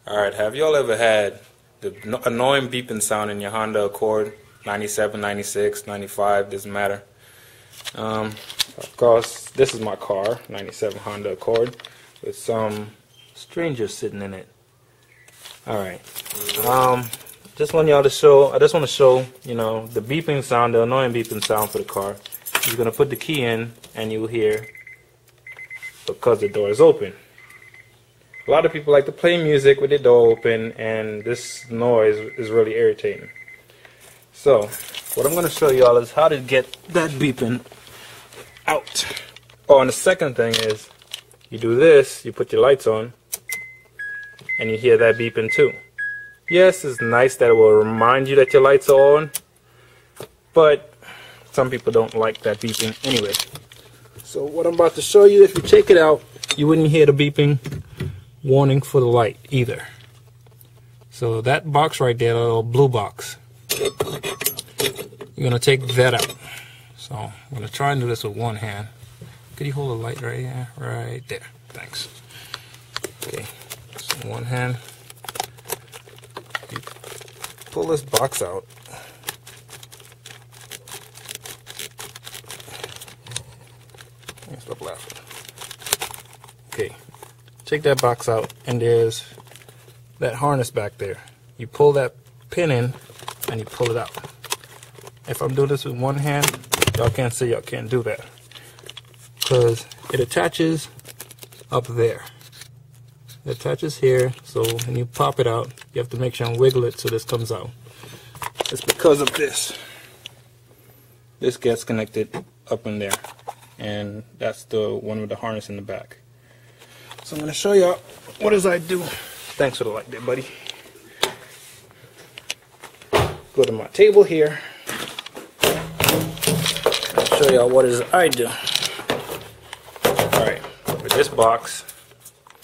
Alright, have y'all ever had the annoying beeping sound in your Honda Accord? 97, 96, 95, doesn't matter. Of course, this is my car, 97 Honda Accord, with some stranger sitting in it. Alright, just want y'all to show, I just want to show, you know, the beeping sound, the annoying beeping sound for the car. You're going to put the key in and you'll hear, because the door is open. A lot of people like to play music with the door open, and this noise is really irritating. So, what I'm going to show y'all is how to get that beeping out. Oh, and the second thing is, you do this, you put your lights on, and you hear that beeping too. Yes, it's nice that it will remind you that your lights are on, but some people don't like that beeping anyway. So what I'm about to show you, if you take it out, you wouldn't hear the beeping warning for the light either. So that box right there, the little blue box, you're going to take that out. So I'm going to try and do this with one hand. Could you hold the light right here? Right there. Thanks. Okay, so one hand. You pull this box out. Stop laughing. Okay, take that box out, and there's that harness back there. You pull that pin in and you pull it out. If I'm doing this with one hand, y'all can't see, y'all can't do that, because it attaches up there. It attaches here, so when you pop it out, you have to make sure and wiggle it so this comes out. It's because of this. This gets connected up in there, and that's the one with the harness in the back. So I'm going to show y'all what does I do. Thanks for the light there, buddy. Go to my table here. I'll show y'all what is I do. Alright, with this box,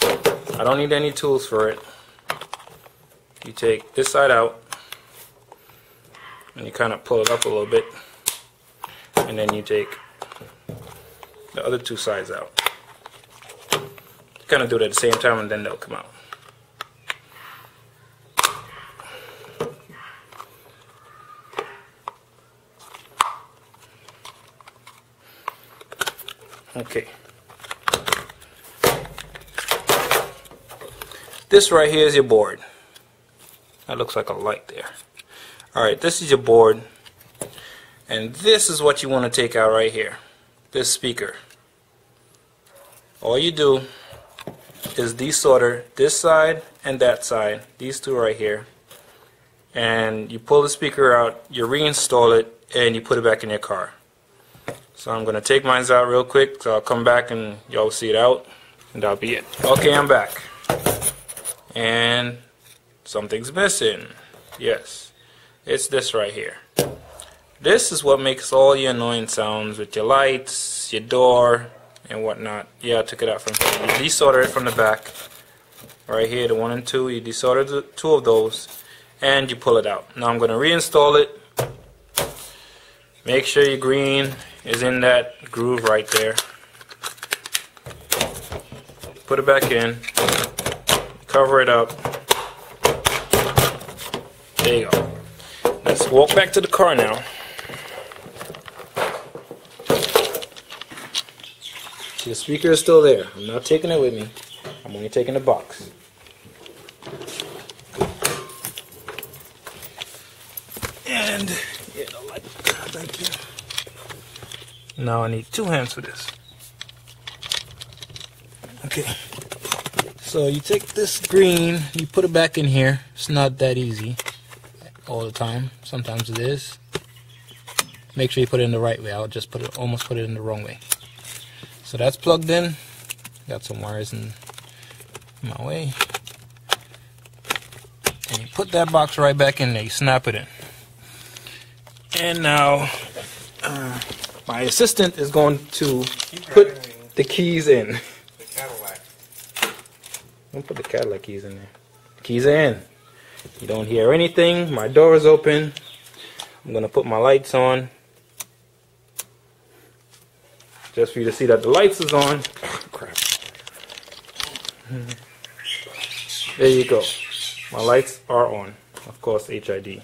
I don't need any tools for it. You take this side out, and you kind of pull it up a little bit, and then you take the other two sides out. Kind of do it at the same time, and then they'll come out. Okay. This right here is your board. That looks like a light there. Alright, this is your board, and this is what you want to take out right here. This speaker. All you do is desolder this side and that side, these two right here, and you pull the speaker out, you reinstall it, and you put it back in your car. So I'm going to take mine out real quick, so I'll come back and y'all see it out, and that'll be it. Okay, I'm back. And something's missing. Yes, it's this right here. This is what makes all your annoying sounds with your lights, your door, and whatnot. Yeah, I took it out from here. You desolder it from the back. Right here, the 1 and 2, you desolder the 2 of those, and you pull it out. Now I'm going to reinstall it. Make sure your green is in that groove right there. Put it back in. Cover it up. There you go. Let's walk back to the car now. The speaker is still there. I'm not taking it with me. I'm only taking the box. And yeah, the light. Thank you. Now I need 2 hands for this. Okay. So you take this green, you put it back in here. It's not that easy all the time. Sometimes it is. Make sure you put it in the right way. I'll just almost put it in the wrong way. So that's plugged in. Got some wires in my way. And you put that box right back in there. You snap it in. And now my assistant is going to put the keys in. The Cadillac. Don't put the Cadillac keys in there. The keys are in. You don't hear anything. My door is open. I'm going to put my lights on. Just for you to see that the lights is on. Oh, crap. There you go. My lights are on. Of course, HID.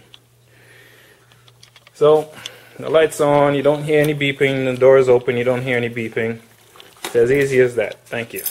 So, the light's on, you don't hear any beeping, the door is open, you don't hear any beeping. It's as easy as that. Thank you.